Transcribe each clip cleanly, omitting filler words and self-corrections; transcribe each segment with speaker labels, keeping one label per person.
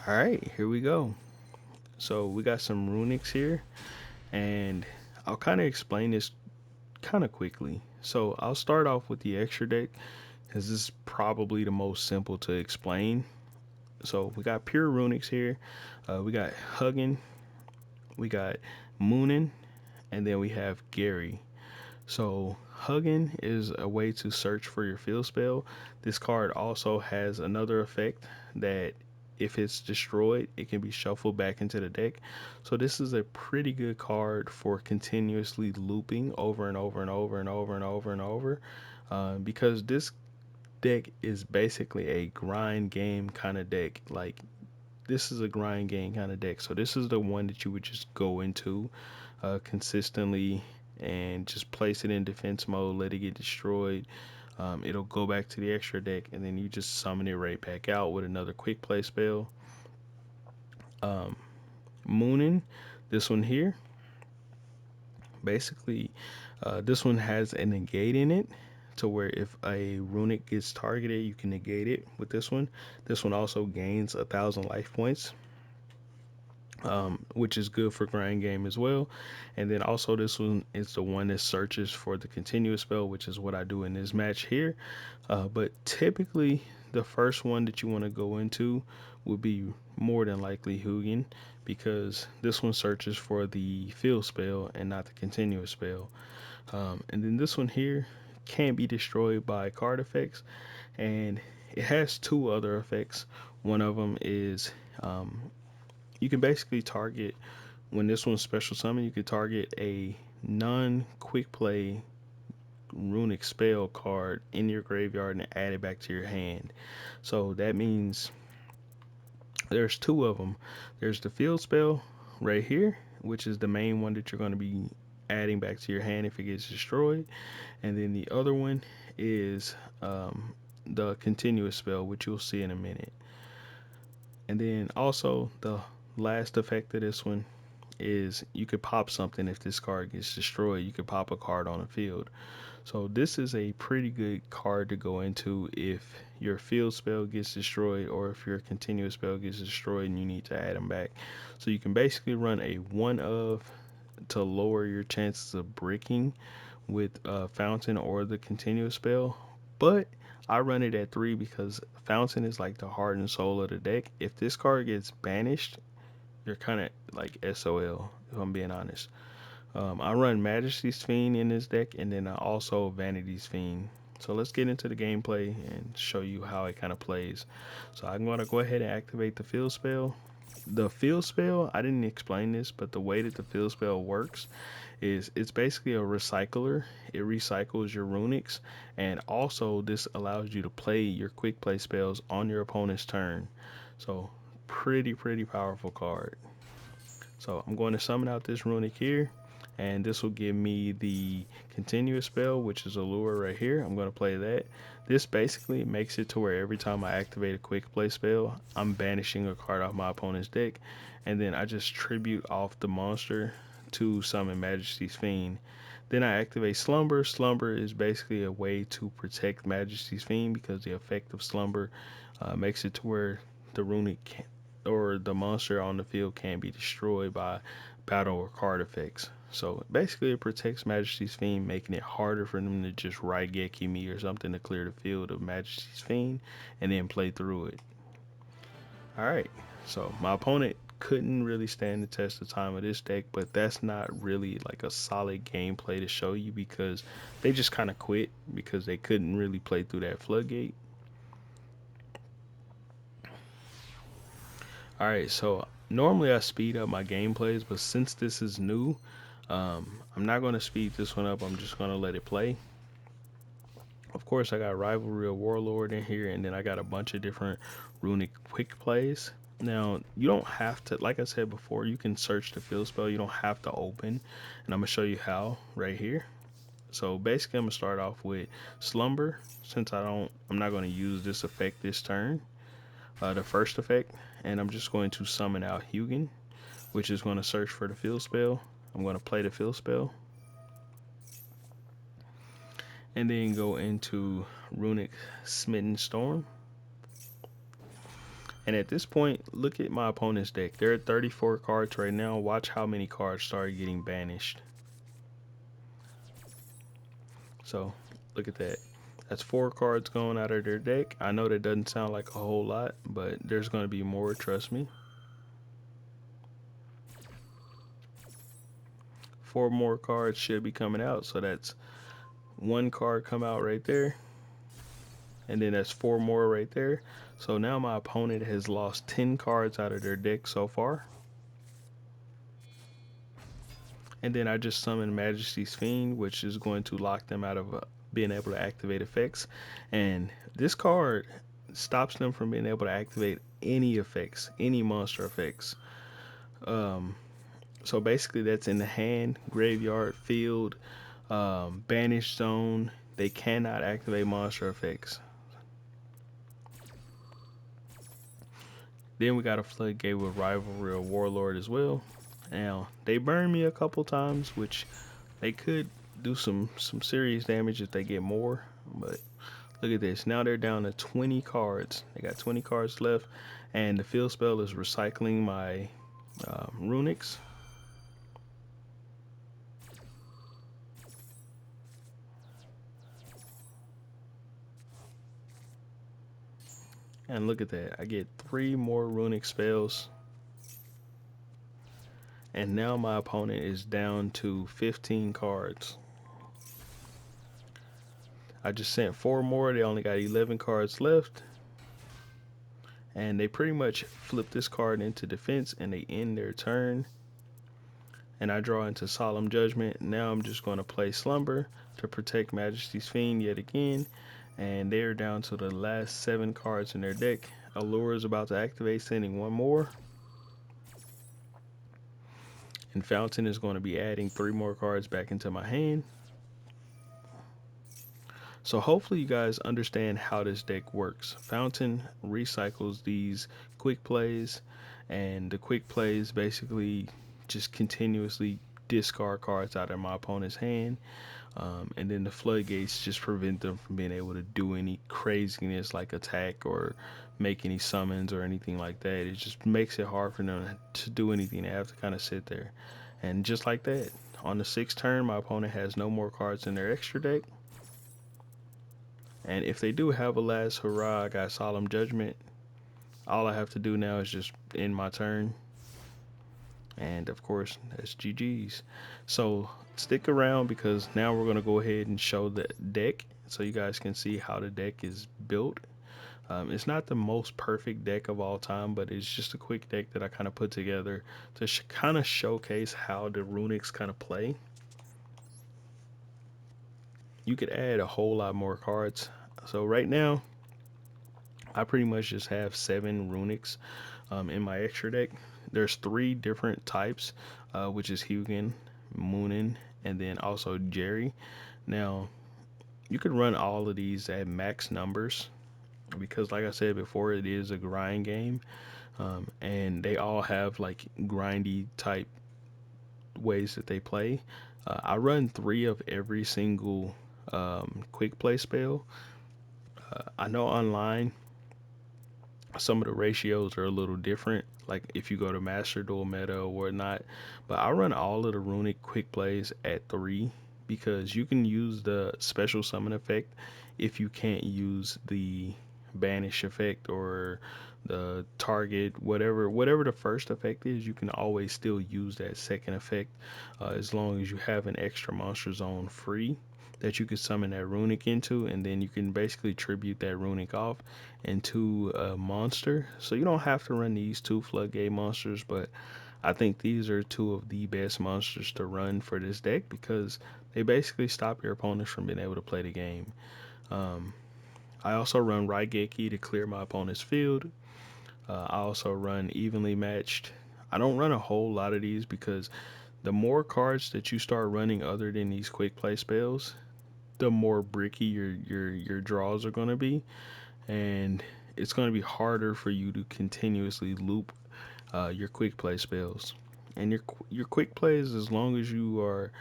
Speaker 1: All right, here we go. So we got some Runicks here, and I'll kind of explain this kind of quickly. So I'll start off with the extra deck, because this is probably the most simple to explain. So we got pure Runicks here. We got Huggin, we got Moonin, and then we have Gary. So Huggin is a way to search for your field spell. This card also has another effect that if it's destroyed, it can be shuffled back into the deck. So this is a pretty good card for continuously looping over and over and over and over and over and over. Because this deck is basically a grind game kind of deck. Like this is a grind game kind of deck. So this is the one that you would just go into consistently and just place it in defense mode, let it get destroyed. It'll go back to the extra deck, and then you just summon it right back out with another quick play spell. Um, Moonin, this one here, basically, this one has a negate in it. To where if a runic gets targeted, you can negate it with this one. This one also gains 1,000 life points, which is good for grind game as well. And then also this one is the one that searches for the continuous spell, which is what I do in this match here. But typically, the first one that you want to go into would be more than likely Hugin, because this one searches for the field spell and not the continuous spell. And then this one here can't be destroyed by card effects, and it has two other effects. One of them is you can basically target, when this one's special summon, you can target a non quick play runic spell card in your graveyard and add it back to your hand. So that means there's two of them. There's the field spell right here, which is the main one that you're going to be adding back to your hand if it gets destroyed. And then the other one is the continuous spell, which you'll see in a minute. And then also the last effect of this one is you could pop something if this card gets destroyed. You could pop a card on the field. So this is a pretty good card to go into if your field spell gets destroyed, or if your continuous spell gets destroyed and you need to add them back. So you can basically run a one of to lower your chances of bricking with Fountain or the continuous spell. But I run it at 3 because Fountain is like the heart and soul of the deck. If this card gets banished, you're kind of like SOL, if I'm being honest. I run Majesty's Fiend in this deck, and then I also Vanity's Fiend. So let's get into the gameplay and show you how it kind of plays. So I'm going to go ahead and activate the field spell. The field spell, I didn't explain this, but the way that the field spell works is it's basically a recycler. It recycles your runics, and also this allows you to play your quick play spells on your opponent's turn. So pretty powerful card. So I'm going to summon out this runic here, and this will give me the continuous spell, which is a lure right here. I'm going to play that. This basically makes it to where every time I activate a quick play spell, I'm banishing a card off my opponent's deck, and then I just tribute off the monster to summon Majesty's Fiend. Then I activate Slumber. Slumber is basically a way to protect Majesty's Fiend, because the effect of Slumber makes it to where the runic or the monster on the field can't be destroyed by battle or card effects. So basically, it protects Majesty's Fiend, making it harder for them to just Raigeki me or something to clear the field of Majesty's Fiend and then play through it. Alright, so my opponent couldn't really stand the test of time of this deck, but that's not really like a solid gameplay to show you, because they just kind of quit because they couldn't really play through that floodgate. Alright, so normally I speed up my gameplays, but since this is new, I'm not going to speed this one up. I'm just going to let it play. Of course, I got Rivalry of Warlord in here, and then I got a bunch of different runic quick plays. Now, you don't have to, like I said before, you can search the field spell. You don't have to open, and I'm going to show you how right here. So basically, I'm going to start off with Slumber, since I'm not going to use this effect this turn, the first effect, and I'm just going to summon out Hugin, which is going to search for the field spell. I'm going to play the field spell, and then go into Runick Smitten Storm. And at this point, look at my opponent's deck. They're at 34 cards right now. Watch how many cards start getting banished. So look at that. That's 4 cards going out of their deck. I know that doesn't sound like a whole lot, but there's going to be more, trust me. 4 more cards should be coming out. So that's 1 card come out right there. And then that's 4 more right there. So now my opponent has lost 10 cards out of their deck so far. And then I just summoned Majesty's Fiend, which is going to lock them out of being able to activate effects. And this card stops them from being able to activate any effects, any monster effects. Um, so basically, that's in the hand, graveyard, field, banished zone. They cannot activate monster effects. Then we got a floodgate with rivalry or warlord as well. Now they burned me a couple times, which they could do some serious damage if they get more. But look at this. Now they're down to 20 cards. They got 20 cards left, and the field spell is recycling my Runicks. And look at that. I get 3 more Runick spells. And now my opponent is down to 15 cards. I just sent 4 more. They only got 11 cards left. And they pretty much flip this card into defense and they end their turn. And I draw into Solemn Judgment. Now I'm just going to play Slumber to protect Majesty's Fiend yet again. And they're down to the last 7 cards in their deck. Allure is about to activate, sending 1 more. And Fountain is going to be adding 3 more cards back into my hand. So hopefully you guys understand how this deck works. Fountain recycles these quick plays, and the quick plays basically just continuously discard cards out of my opponent's hand. And then the floodgates just prevent them from being able to do any craziness like attack or make any summons or anything like that. It just makes it hard for them to do anything. They have to kind of sit there. And just like that, on the 6th turn, my opponent has no more cards in their extra deck. And if they do have a last hurrah, I got Solemn Judgment. All I have to do now is just end my turn. And of course, that's GG's. So stick around because now we're going to go ahead and show the deck so you guys can see how the deck is built. It's not the most perfect deck of all time, but it's just a quick deck that I kind of put together to kind of showcase how the Runicks kind of play. You could add a whole lot more cards. So right now, I pretty much just have 7 Runicks in my extra deck. There's 3 different types, which is Hugin, Moonin, and then also Jerry. Now, you could run all of these at max numbers because, like I said before, it is a grind game, and they all have like grindy type ways that they play. I run 3 of every single quick play spell. I know online some of the ratios are a little different, like if you go to Master Duel meta or whatnot, but I run all of the Runic quick plays at 3 because you can use the special summon effect if you can't use the banish effect or the target, whatever the first effect is, you can always still use that second effect, as long as you have an extra monster zone free that you can summon that Runic into, and then you can basically tribute that Runic off into a monster. So you don't have to run these 2 floodgate monsters, but I think these are 2 of the best monsters to run for this deck because they basically stop your opponents from being able to play the game. Um, I also run Raigeki to clear my opponent's field. I also run Evenly Matched. I don't run a whole lot of these because the more cards that you start running other than these quick play spells, the more bricky your draws are going to be, and it's going to be harder for you to continuously loop your quick play spells. And your quick plays, as long as you are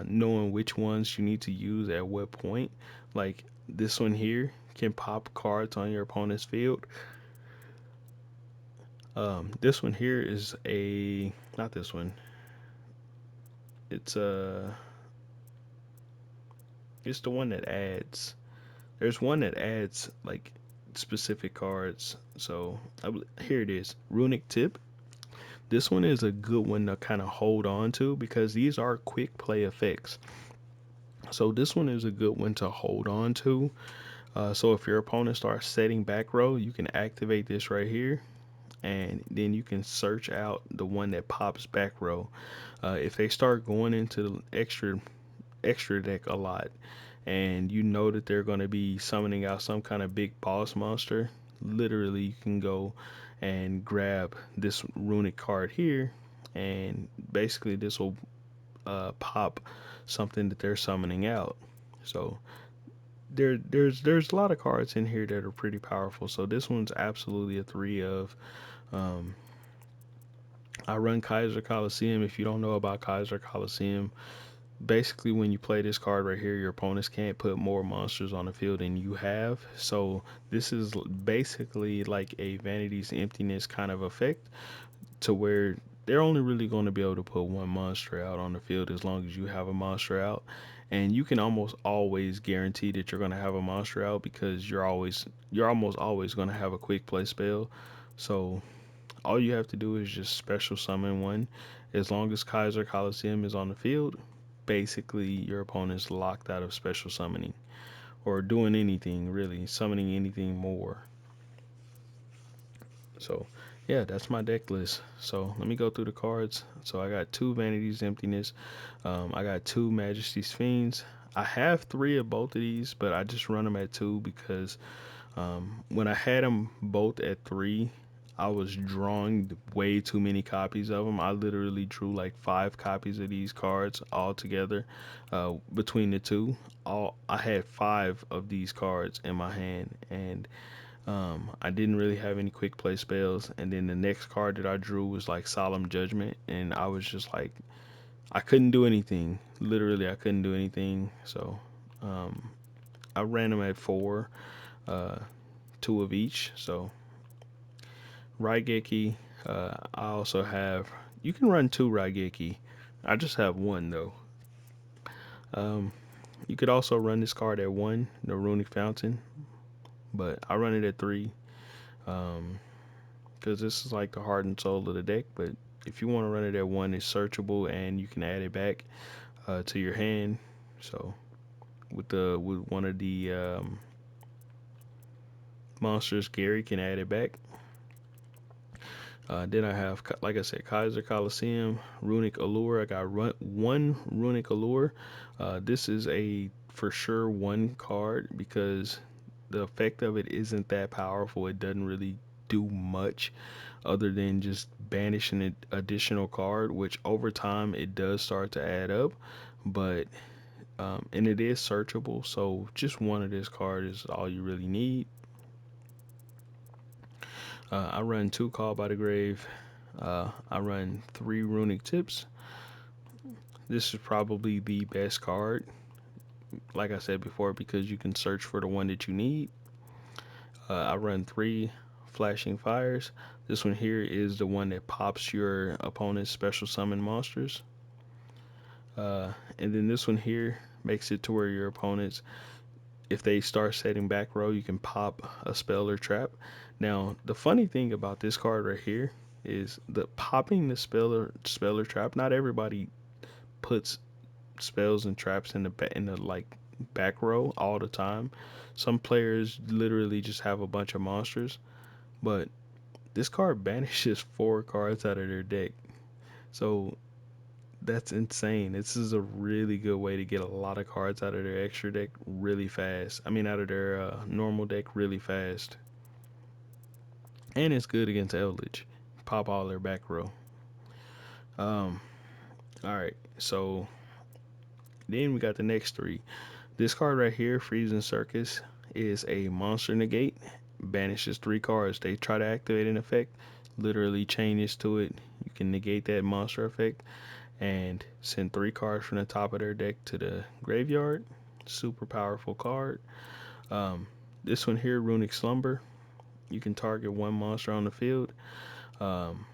Speaker 1: knowing which ones you need to use at what point, like this one here can pop cards on your opponent's field. This one here is a not this one. It's it's the one that adds. There's one that adds like specific cards. So here it is, Runick tip. This one is a good one to kind of hold on to because these are quick play effects. So this one is a good one to hold on to. So if your opponent starts setting back row, you can activate this right here, and then you can search out the one that pops back row. If they start going into the extra deck a lot, and you know that they're going to be summoning out some kind of big boss monster, literally you can go and grab this runic card here, and basically this will pop something that they're summoning out. So there's a lot of cards in here that are pretty powerful. So this one's absolutely a three of. Um, I run Kaiser Coliseum. If you don't know about Kaiser Coliseum, basically when you play this card right here, your opponents can't put more monsters on the field than you have. So this is basically like a Vanity's Emptiness kind of effect, to where they're only really going to be able to put one monster out on the field as long as you have a monster out. And you can almost always guarantee that you're going to have a monster out because you're almost always going to have a quick play spell. So all you have to do is just special summon one. As long as Kaiser Coliseum is on the field, basically your opponent's locked out of special summoning or doing anything really, summoning anything more. So yeah, that's my deck list. So let me go through the cards. So I got two Vanity's Emptiness. I got two Majesty's Fiends. I have three of both of these, but I just run them at two because when I had them both at three, I was drawing way too many copies of them. I literally drew like 5 copies of these cards all together between the two. All I had 5 of these cards in my hand, and I didn't really have any quick play spells. And then the next card that I drew was like Solemn Judgment, and I was just like, I couldn't do anything. Literally, I couldn't do anything. So um, I ran them at four, uh, two of each. So Raigeki. I also have. You can run two Raigeki. I just have one though. Um, you could also run this card at one, the Runic Fountain, but I run it at three. Um, because this is like the heart and soul of the deck. But if you want to run it at one, it's searchable and you can add it back to your hand. So with one of the monsters, Gary can add it back. Then I have, like I said, Kaiser Coliseum, Runic Allure. I got one Runic Allure. This is a for sure one card because the effect of it isn't that powerful. It doesn't really do much other than just banishing an additional card, which over time it does start to add up. But and it is searchable, so just one of this card is all you really need. I run two Call by the Grave. I run three Runic Tips. This is probably the best card, like I said before, because you can search for the one that you need. I run three Flashing Fires. This one here is the one that pops your opponent's special summon monsters. And then this one here makes it to where your opponents, if they start setting back row, you can pop a spell or trap. Now, the funny thing about this card right here is the popping the spell or trap. Not everybody puts spells and traps in the like back row all the time. Some players literally just have a bunch of monsters, but this card banishes 4 cards out of their deck. So that's insane. This is a really good way to get a lot of cards out of their extra deck really fast. I mean, out of their normal deck really fast. And it's good against Eldritch. Pop all their back row. Um, all right. So then we got the next three. This card right here, Freezing Circus, is a monster negate. Banishes 3 cards. They try to activate an effect. Literally changes to it. You can negate that monster effect and send 3 cards from the top of their deck to the graveyard. Super powerful card. Um, this one here, Runic Slumber. You can target one monster on the field. um,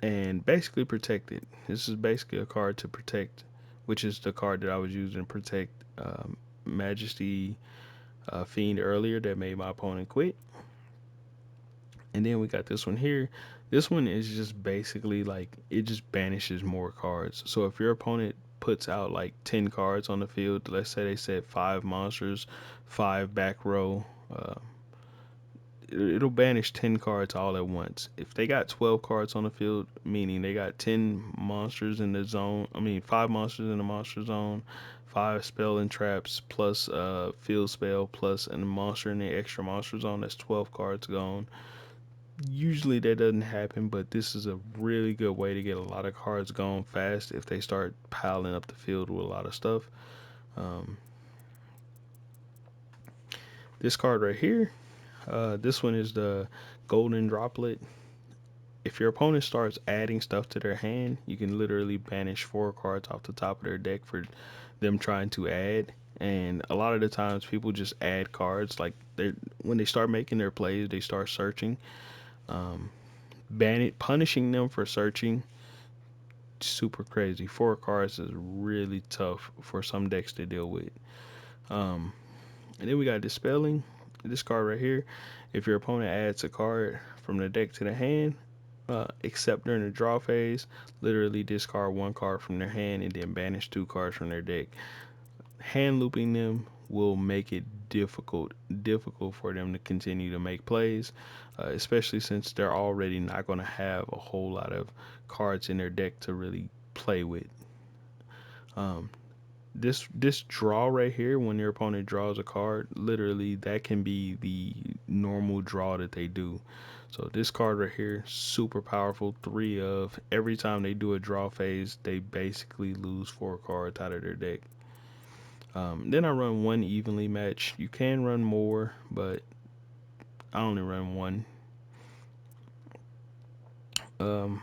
Speaker 1: and basically protect it. This is basically a card to protect, which is the card that I was using to protect Majesty Fiend earlier that made my opponent quit. And then we got this one here. This one is just basically like it just banishes more cards. So if your opponent puts out like 10 cards on the field, let's say they said 5 monsters, 5 back row, it'll banish 10 cards all at once. If they got 12 cards on the field, meaning they got 10 monsters in the zone, 5 monsters in the monster zone, 5 spell and traps, plus field spell, plus a monster in the extra monster zone, that's 12 cards gone. Usually that doesn't happen, but this is a really good way to get a lot of cards gone fast if they start piling up the field with a lot of stuff. Um, this card right here, this one is the Golden Droplet. If your opponent starts adding stuff to their hand, you can literally banish 4 cards off the top of their deck for them trying to add. And a lot of the times, people just add cards. Like they, when they start making their plays, they start searching. Um, punishing them for searching, super crazy. 4 cards is really tough for some decks to deal with. Um, and then we got Dispelling. This card right here. If your opponent adds a card from the deck to the hand, except during the draw phase, literally discard 1 card from their hand and then banish 2 cards from their deck. Hand looping them will make it difficult for them to continue to make plays, especially since they're already not going to have a whole lot of cards in their deck to really play with. Um, this draw right here, when your opponent draws a card, literally that can be the normal draw that they do. So this card right here, super powerful. 3 of every time they do a draw phase, they basically lose 4 cards out of their deck. Then I run 1 evenly match. You can run more, but I only run 1. Um,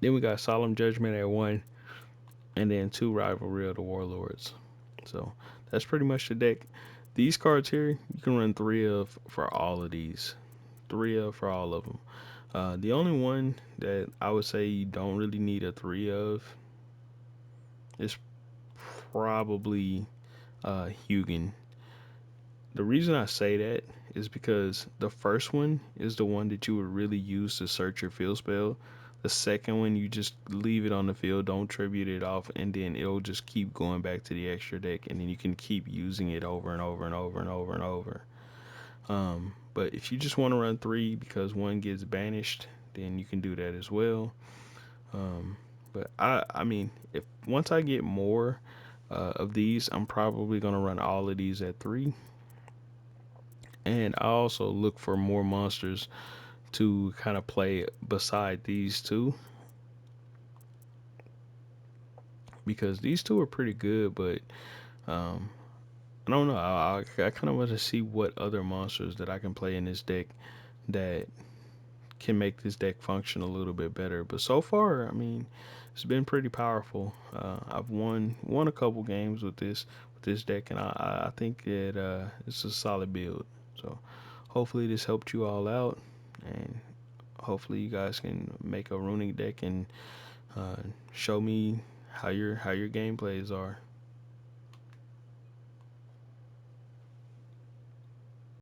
Speaker 1: then we got Solemn Judgment at 1, and then 2 Rivalry of the Warlords. So that's pretty much the deck. These cards here, you can run 3 of for all of these. 3 of for all of them. The only one that I would say you don't really need a 3 of is probably Hugin. The reason I say that is because the first one is the one that you would really use to search your field spell. The second one, you just leave it on the field, don't tribute it off, and then it'll just keep going back to the extra deck, and then you can keep using it over and over and over and over and over. But if you just want to run 3 because one gets banished, then you can do that as well. But I mean, if once I get more of these, I'm probably gonna run all of these at 3. And I also look for more monsters to kind of play beside these two, because these two are pretty good. But um, I don't know. I kind of want to see what other monsters that I can play in this deck that can make this deck function a little bit better. But so far, I mean, it's been pretty powerful. I've won a couple games with this deck, and I think that it's a solid build. So hopefully this helped you all out, and hopefully you guys can make a Runick deck and show me how your gameplays are.